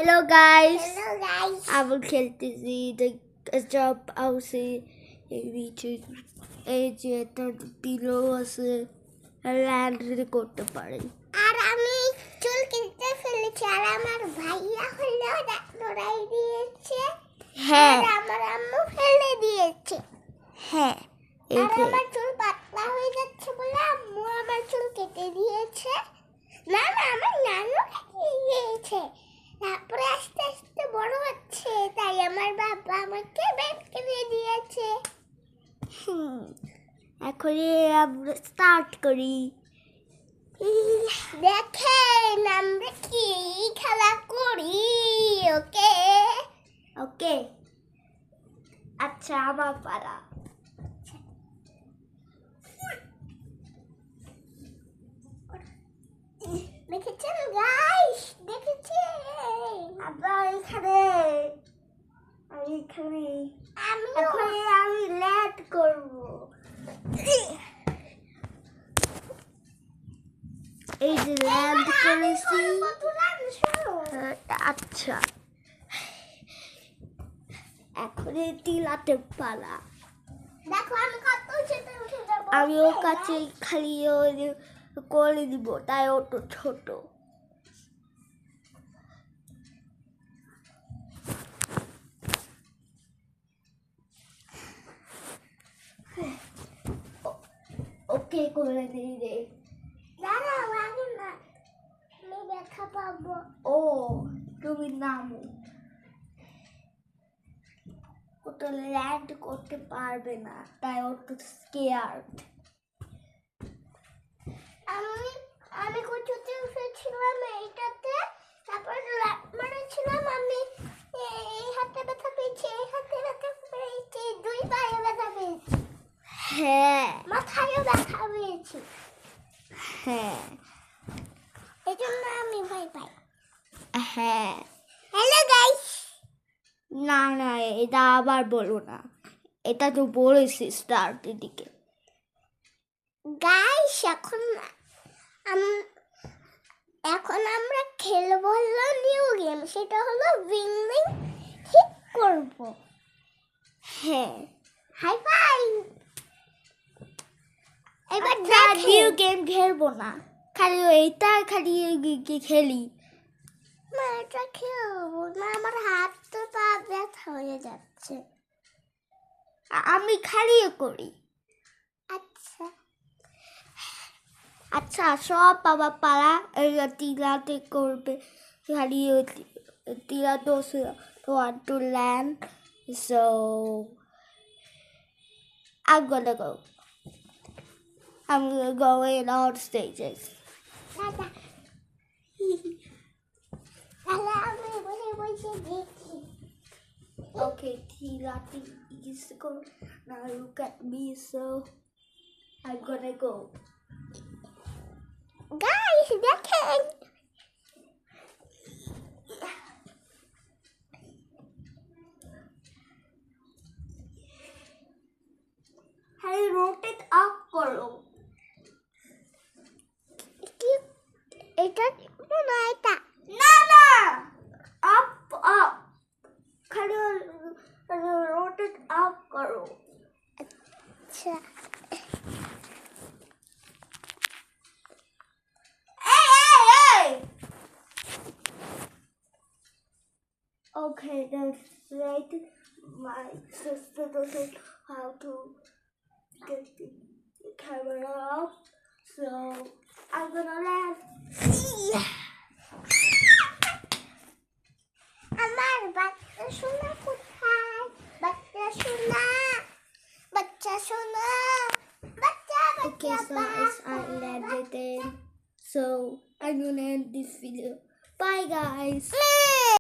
Hello guys, Hello guys. I will খেলতেছি job হাউসে এই নিচে এই যে একটা পিলো আছে ল্যান্ড করতে পারে আর আমি চুল কেটে ফেলেছি আর আমার ভাইয়া হলো লড়াই দিয়েছে হ্যাঁ আর আমার আম্মু ফেলে দিয়েছে হ্যাঁ এই আর যে আমার চুল পাতলা হয়ে যাচ্ছে বলে আম্মু আমার চুল কেটে দিয়েছে না আমার নানু কেটে দিয়েছে তারপরে আস্তে আস্তে বড় হচ্ছে তাই আমার বাবা আমাকে বেড কিনে দিয়েছে এখন আমরা স্টার্ট করি দেখেন আমরা কি খেলা করি ওকে ওকে আচ্ছা আমার পালা দেখেছেন গাইস দেখেছেন আমরা এখানে আমি এখন আমি ল্যান্ড করব এই যে ল্যান্ড করেছি আচ্ছা এখন এই টিলাতে পালা দেখো আমি কত উঁচুতে উঠে যাব আমি ওর কাছে খালি করে দিব তাই ও তো ছোট ওকে করে দিই রে দাঁড়াও আগে না আমি দেখা পাবো ও তুমি নামো ও তো ল্যান্ড করতে পারবে না তাই ও তো স্কেয়ার্ড আমি আমি উঁচুতে উঠেছিলাম এইটাতে তারপর মারেছিলাম আমি এই হাতে ব্যথা পেয়েছি এই হাতে ব্যথা পেয়েছি দুই পায়ে ব্যথা পেয়েছি হ্যাঁ মাথায়ও ব্যথা পেয়েছি হ্যাঁ এই জন্য আমি ভয় পাই হ্যাঁ হ্যালো গাইস না না এটা আবার বলো না এটা তো বলেছি স্টার্টের দিকে গাইস এখন আমরা খেলবো হলো নিউ গেম সেটা হলো উইনিং ঠিক করব হ্যাঁ হাই ফাই এবার নিউ গেম খেলবো না খালি এইটা খালি খেলি না এটা খেলবো না আমার হাত তো পা ব্যথা হয়ে যাচ্ছে আমি খালি করি আচ্ছা আচ্ছা সব বাবা পাড়া টিলাতে করবে খালি টিলা দোষ want to land so I'm gonna go I'm gonna go in all stages দাদা তাহলে আমি বসে বসে দেখি okay টিলাতে is go now look at me so I'm gonna go guys দেখেন hey rotate up করো কি এটা না এটা না না up up খালি rotate up করো আচ্ছা hey okay that's right my sister doesn't know how to get the camera off so I'm gonna land আমার বাচ্চা সোনা কোথায় বাচ্চা সোনা বাচ্চা সোনা বাচ্চা okay so বাচ্চা I landed in so I'm gonna end this video bye guys